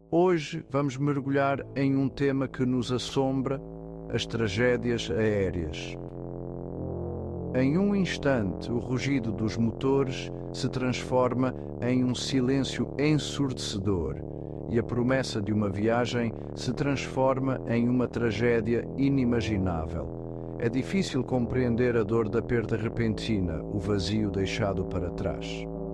Hoje vamos mergulhar em um tema que nos assombra: as tragédias aéreas. Em um instante, o rugido dos motores se transforma em um silêncio ensurdecedor e a promessa de uma viagem se transforma em uma tragédia inimaginável. É difícil compreender a dor da perda repentina, o vazio deixado para trás.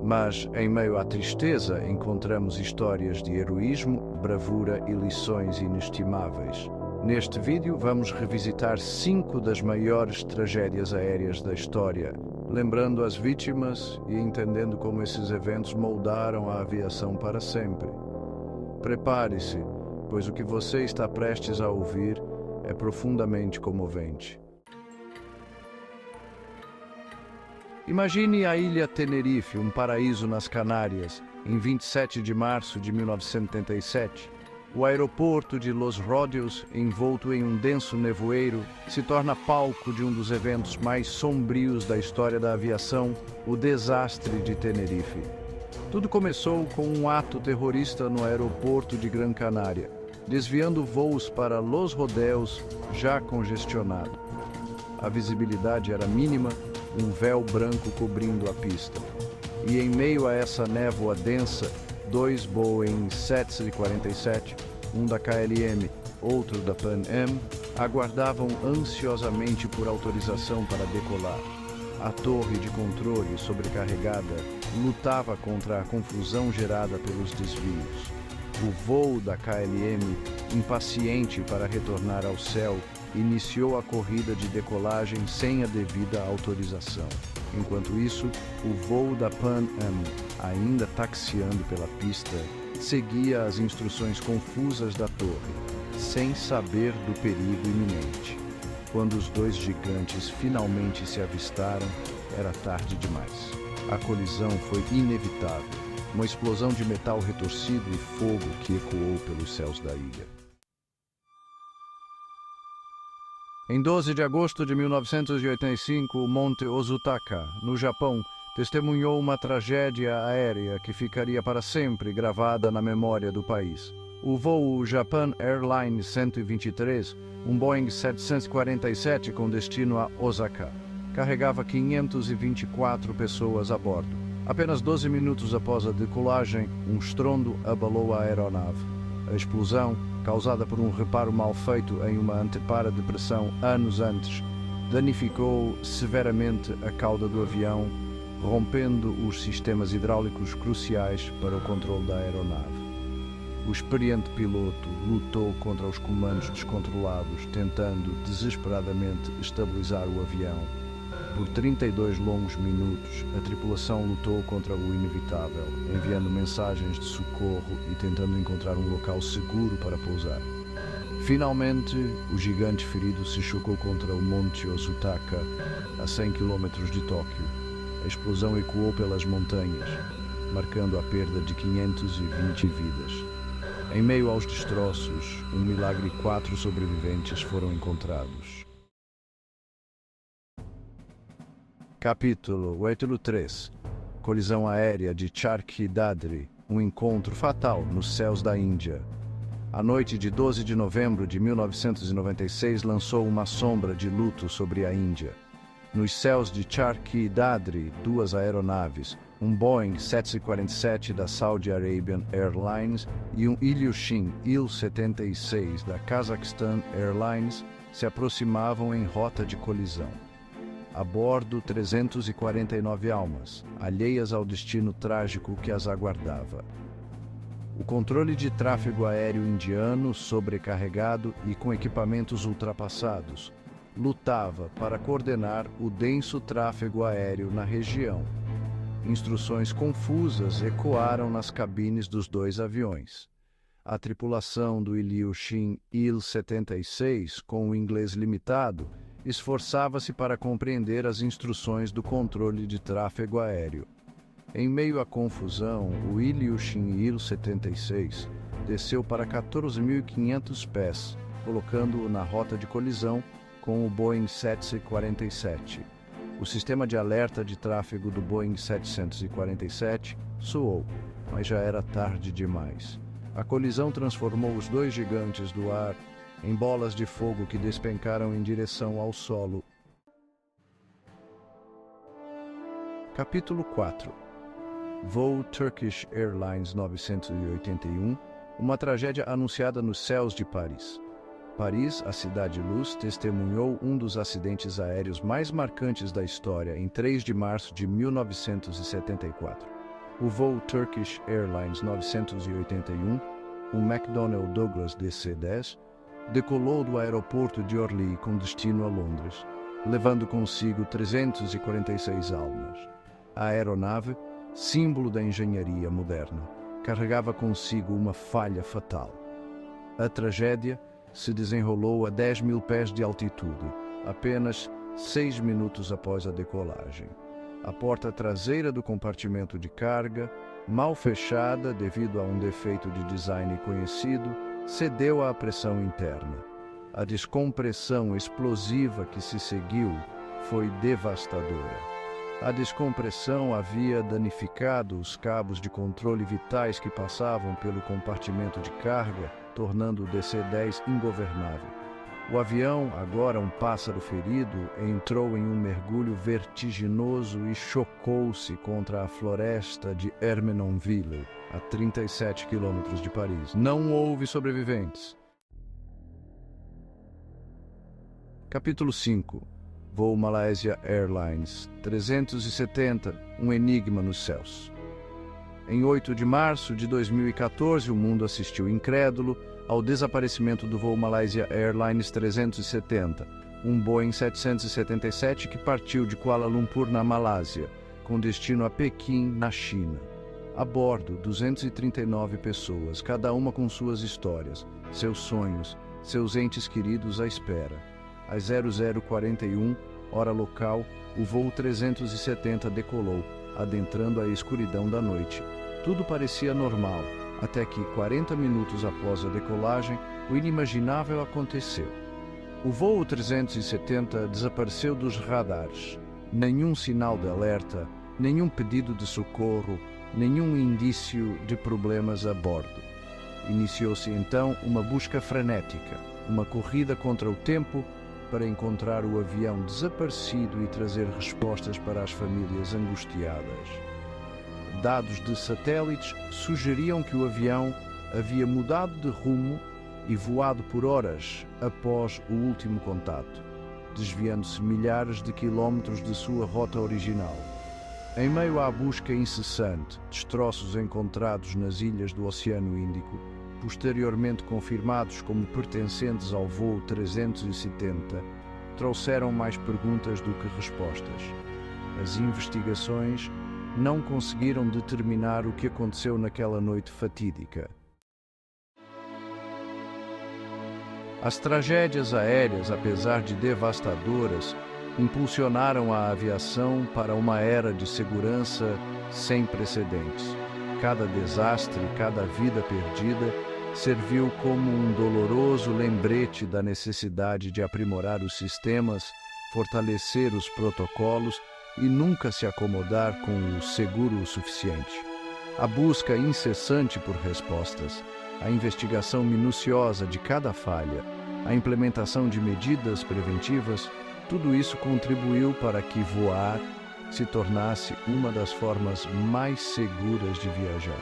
Mas, em meio à tristeza, encontramos histórias de heroísmo, bravura e lições inestimáveis. Neste vídeo, vamos revisitar 5 das maiores tragédias aéreas da história, lembrando as vítimas e entendendo como esses eventos moldaram a aviação para sempre. Prepare-se, pois o que você está prestes a ouvir é profundamente comovente. Imagine a ilha Tenerife, um paraíso nas Canárias, em 27 de março de 1977. O aeroporto de Los Rodeos, envolto em um denso nevoeiro, se torna palco de um dos eventos mais sombrios da história da aviação, o desastre de Tenerife. Tudo começou com um ato terrorista no aeroporto de Gran Canária, desviando voos para Los Rodeos, já congestionado. A visibilidade era mínima, um véu branco cobrindo a pista. E em meio a essa névoa densa, 2 Boeing 747, um da KLM, outro da Pan Am, aguardavam ansiosamente por autorização para decolar. A torre de controle sobrecarregada lutava contra a confusão gerada pelos desvios. O voo da KLM, impaciente para retornar ao céu, iniciou a corrida de decolagem sem a devida autorização. Enquanto isso, o voo da Pan Am, ainda taxiando pela pista, seguia as instruções confusas da torre, sem saber do perigo iminente. Quando os dois gigantes finalmente se avistaram, era tarde demais. A colisão foi inevitável, uma explosão de metal retorcido e fogo que ecoou pelos céus da ilha. Em 12 de agosto de 1985, o Monte Ozutaka, no Japão, testemunhou uma tragédia aérea que ficaria para sempre gravada na memória do país. O voo Japan Airlines 123, um Boeing 747 com destino a Osaka, carregava 524 pessoas a bordo. Apenas 12 minutos após a decolagem, um estrondo abalou a aeronave. A explosão, causada por um reparo mal feito em uma antepara de pressão anos antes, danificou severamente a cauda do avião, rompendo os sistemas hidráulicos cruciais para o controle da aeronave. O experiente piloto lutou contra os comandos descontrolados, tentando desesperadamente estabilizar o avião. Por 32 longos minutos, a tripulação lutou contra o inevitável, enviando mensagens de socorro e tentando encontrar um local seguro para pousar. Finalmente, o gigante ferido se chocou contra o Monte Ozutaka, a 100 km de Tóquio. A explosão ecoou pelas montanhas, marcando a perda de 520 vidas. Em meio aos destroços, um milagre, 4 sobreviventes foram encontrados. Capítulo 3. Colisão aérea de Charkhi Dadri, um encontro fatal nos céus da Índia. A noite de 12 de novembro de 1996 lançou uma sombra de luto sobre a Índia. Nos céus de Charkhi Dadri, 2 aeronaves, um Boeing 747 da Saudi Arabian Airlines e um Ilyushin Il-76 da Kazakhstan Airlines, se aproximavam em rota de colisão. A bordo, 349 almas, alheias ao destino trágico que as aguardava. O controle de tráfego aéreo indiano, sobrecarregado e com equipamentos ultrapassados, lutava para coordenar o denso tráfego aéreo na região. Instruções confusas ecoaram nas cabines dos 2 aviões. A tripulação do Ilyushin Il-76, com o inglês limitado, esforçava-se para compreender as instruções do controle de tráfego aéreo. Em meio à confusão, o Ilyushin Il-76 desceu para 14.500 pés, colocando-o na rota de colisão com o Boeing 747. O sistema de alerta de tráfego do Boeing 747 soou, mas já era tarde demais. A colisão transformou os dois gigantes do ar em bolas de fogo que despencaram em direção ao solo. Capítulo 4. Voo Turkish Airlines 981, uma tragédia anunciada nos céus de Paris. Paris, a cidade-luz, testemunhou um dos acidentes aéreos mais marcantes da história em 3 de março de 1974. O voo Turkish Airlines 981, um McDonnell Douglas DC-10, decolou do aeroporto de Orly com destino a Londres, levando consigo 346 almas. A aeronave, símbolo da engenharia moderna, carregava consigo uma falha fatal. A tragédia se desenrolou a 10.000 pés de altitude, apenas 6 minutos após a decolagem. A porta traseira do compartimento de carga, mal fechada devido a um defeito de design conhecido, cedeu à pressão interna. A descompressão explosiva que se seguiu foi devastadora. A descompressão havia danificado os cabos de controle vitais que passavam pelo compartimento de carga, tornando o DC-10 ingovernável. O avião, agora um pássaro ferido, entrou em um mergulho vertiginoso e chocou-se contra a floresta de Ermenonville, a 37 quilômetros de Paris. Não houve sobreviventes. Capítulo 5. Voo Malaysia Airlines 370, um enigma nos céus. Em 8 de março de 2014, o mundo assistiu incrédulo ao desaparecimento do voo Malaysia Airlines 370, um Boeing 777 que partiu de Kuala Lumpur, na Malásia, com destino a Pequim, na China. A bordo, 239 pessoas, cada uma com suas histórias, seus sonhos, seus entes queridos à espera. Às 0041, hora local, o voo 370 decolou, adentrando a escuridão da noite. Tudo parecia normal, até que, 40 minutos após a decolagem, o inimaginável aconteceu. O voo 370 desapareceu dos radares. Nenhum sinal de alerta, nenhum pedido de socorro, nenhum indício de problemas a bordo. Iniciou-se então uma busca frenética, uma corrida contra o tempo, para encontrar o avião desaparecido e trazer respostas para as famílias angustiadas. Dados de satélites sugeriam que o avião havia mudado de rumo e voado por horas após o último contato, desviando-se milhares de quilómetros de sua rota original. Em meio à busca incessante, destroços encontrados nas ilhas do Oceano Índico, posteriormente confirmados como pertencentes ao voo 370, trouxeram mais perguntas do que respostas. As investigações não conseguiram determinar o que aconteceu naquela noite fatídica. As tragédias aéreas, apesar de devastadoras, impulsionaram a aviação para uma era de segurança sem precedentes. Cada desastre, cada vida perdida, serviu como um doloroso lembrete da necessidade de aprimorar os sistemas, fortalecer os protocolos e nunca se acomodar com o seguro o suficiente. A busca incessante por respostas, a investigação minuciosa de cada falha, a implementação de medidas preventivas, tudo isso contribuiu para que voar se tornasse uma das formas mais seguras de viajar.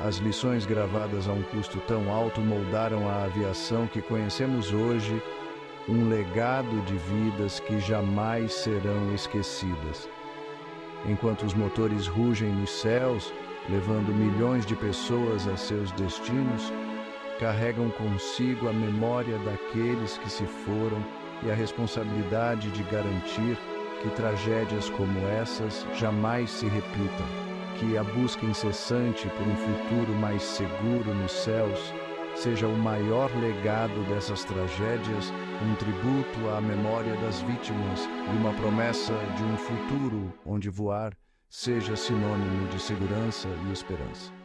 As lições gravadas a um custo tão alto moldaram a aviação que conhecemos hoje, um legado de vidas que jamais serão esquecidas. Enquanto os motores rugem nos céus, levando milhões de pessoas a seus destinos, carregam consigo a memória daqueles que se foram e a responsabilidade de garantir que tragédias como essas jamais se repitam, que a busca incessante por um futuro mais seguro nos céus seja o maior legado dessas tragédias, um tributo à memória das vítimas e uma promessa de um futuro onde voar seja sinônimo de segurança e esperança.